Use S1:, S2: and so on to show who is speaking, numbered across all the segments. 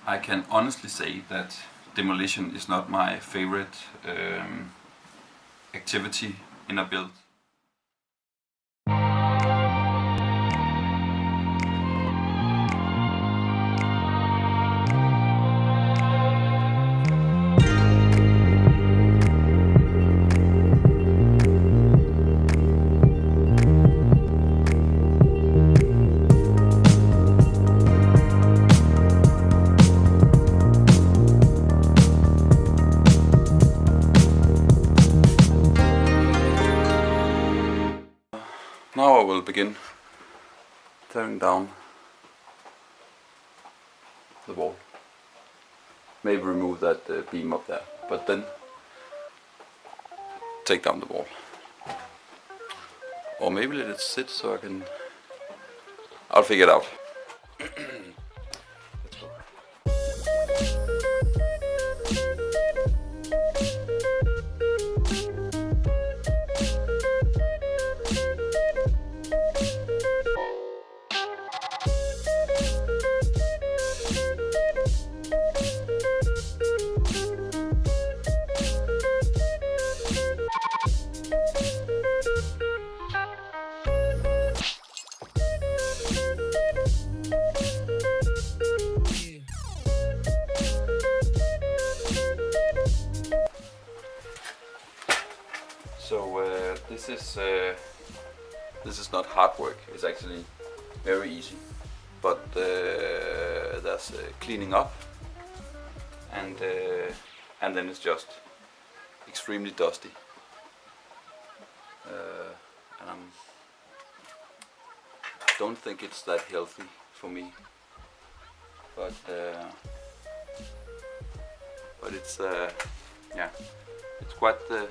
S1: I can honestly say that demolition is not my favorite activity in a build. Now I will begin tearing down the wall. Maybe remove that beam up there, but then take down the wall. Or maybe let it sit so I'll figure it out. Let's go. So this is not hard work. It's actually very easy, but there's cleaning up, and then it's just extremely dusty, and I don't think it's that healthy for me. But it's yeah, it's quite a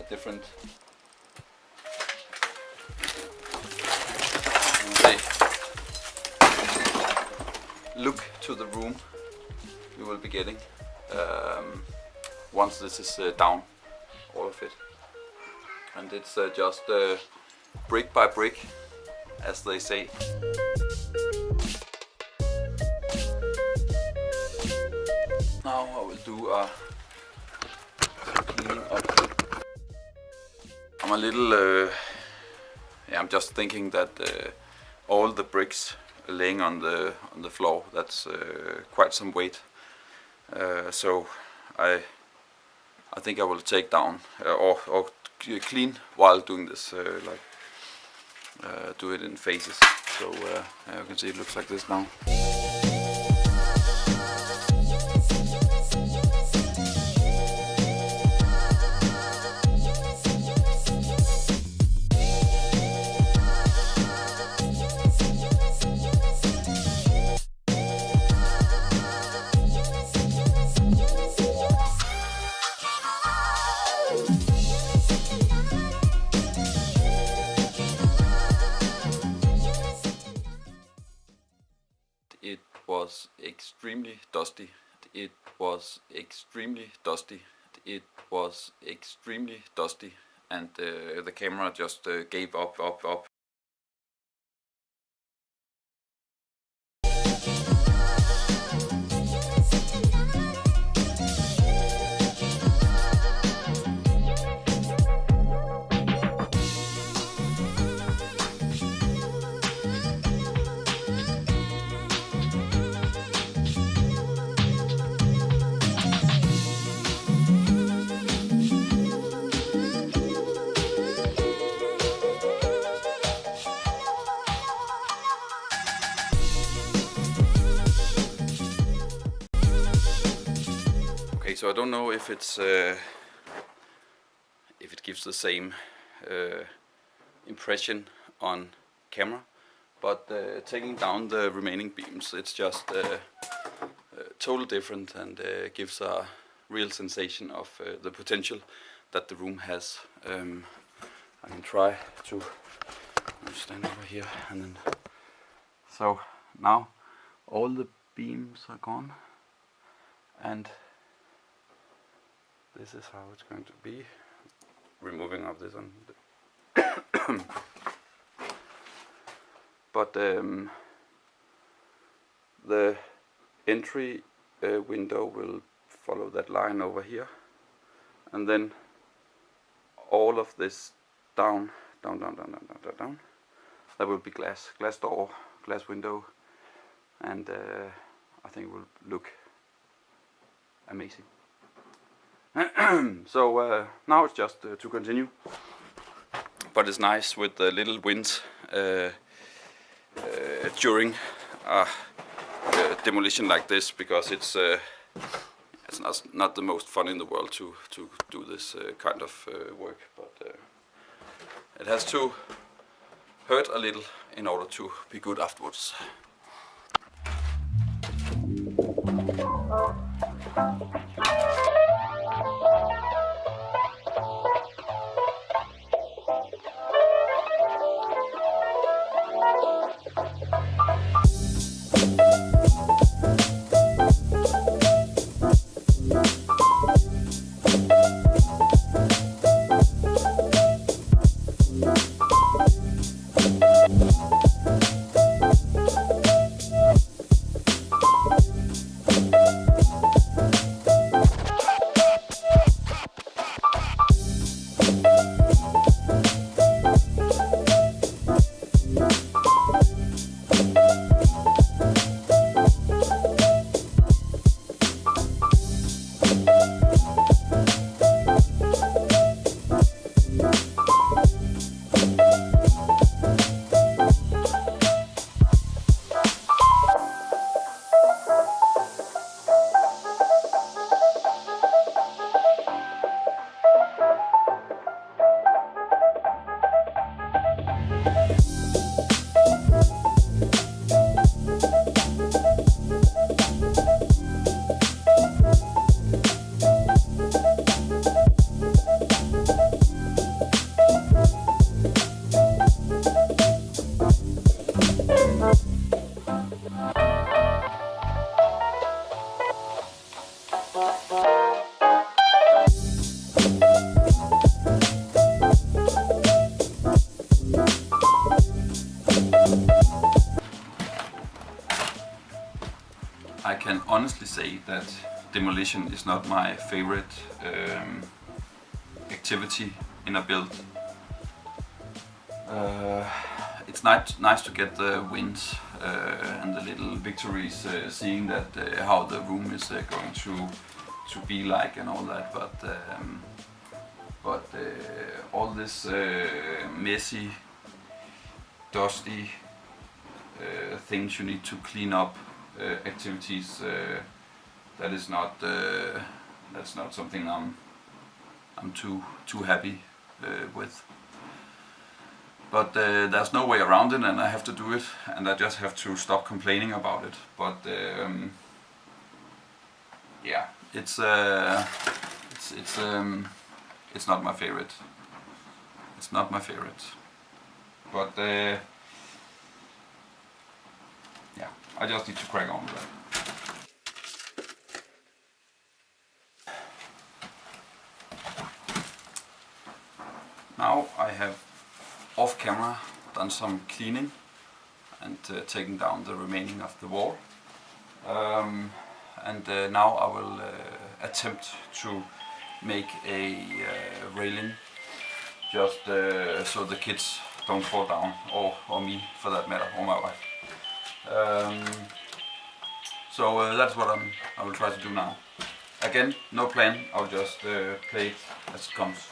S1: different look to the room you will be getting once this is down, all of it. And it's just brick by brick, as they say. Now I will do a cleaning up. I'm a little yeah, I'm just thinking that all the bricks laying on the floor, that's quite some weight. So I think I will take down or clean while doing this, do it in phases. So you can see it looks like this now. It was extremely dusty. It was extremely dusty. It was extremely dusty, and the camera just gave up. Okay, so I don't know if it's if it gives the same impression on camera, but taking down the remaining beams, it's just totally different, and gives a real sensation of the potential that the room has. I can try to stand over here, and then so now all the beams are gone, and this is how it's going to be. Removing of this one. But the entry window will follow that line over here, and then all of this down, that will be glass door, glass window, and I think it will look amazing. So now it's just to continue, but it's nice with the little winds during demolition like this, because it's not the most fun in the world to do this kind of work, but it has to hurt a little in order to be good afterwards. I can honestly say that demolition is not my favorite activity in a build. It's nice to get the wins and the little victories, seeing that how the room is going to be like and all that, but all this messy, dusty things you need to clean up, activities, that's not something I'm too happy with. But there's no way around it, and I have to do it, and I just have to stop complaining about it. But yeah, it's not my favorite. It's not my favorite. But yeah, I just need to crack on with that. Now I have off camera done some cleaning and taken down the remaining of the wall, and now I will attempt to make a railing, just so the kids don't fall down, or me for that matter, or my wife. So that's what I will try to do now. Again, no plan, I'll just play it as it comes.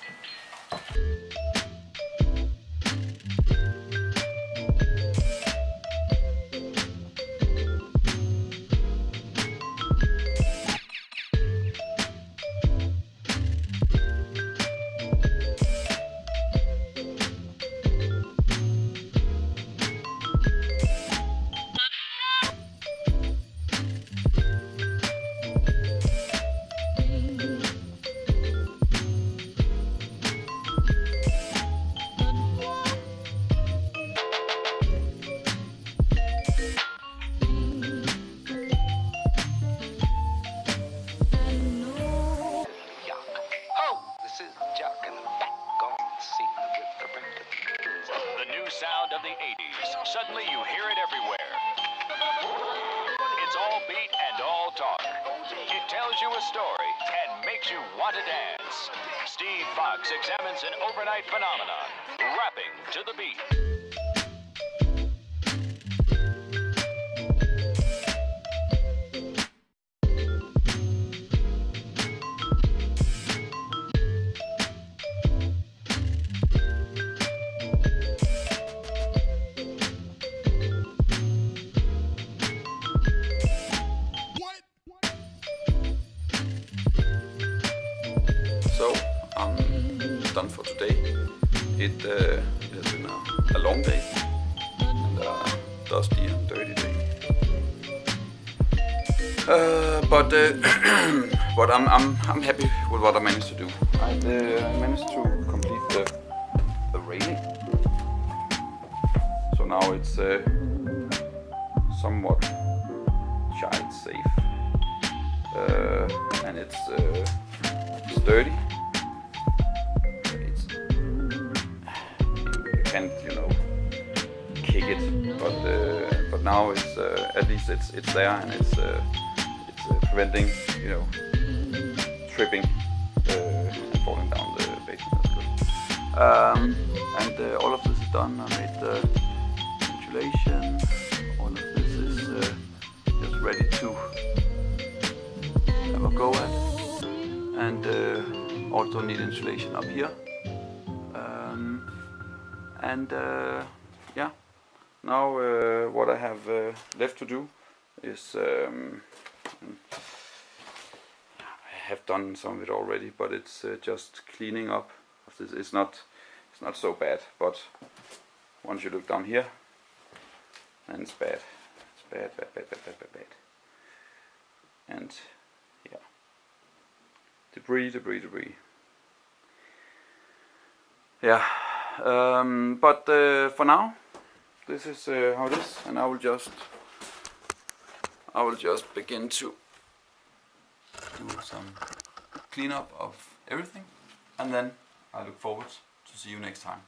S2: Sound of the 80s. Suddenly you hear it everywhere. It's all beat and all talk. It tells you a story and makes you want to dance. Steve Fox examines an overnight phenomenon, rapping to the beat.
S1: So I'm done for today. It has been a long day and a dusty and dirty day. But I'm happy with what I managed to do. I managed to complete the railing. So now it's somewhat child safe, and it's sturdy. You can't, kick it, but now it's at least it's there, and it's preventing, tripping and falling down the basement. That's good. And all of this is done. I made the insulation. All of this is just ready to have a go at. And also need insulation up here. Yeah, now what I have left to do is I have done some of it already, but it's just cleaning up. It's not so bad, but once you look down here, then it's bad. It's bad. And yeah, debris. Yeah, but for now, this is how it is, and I will just begin to do some cleanup of everything, and then I look forward to see you next time.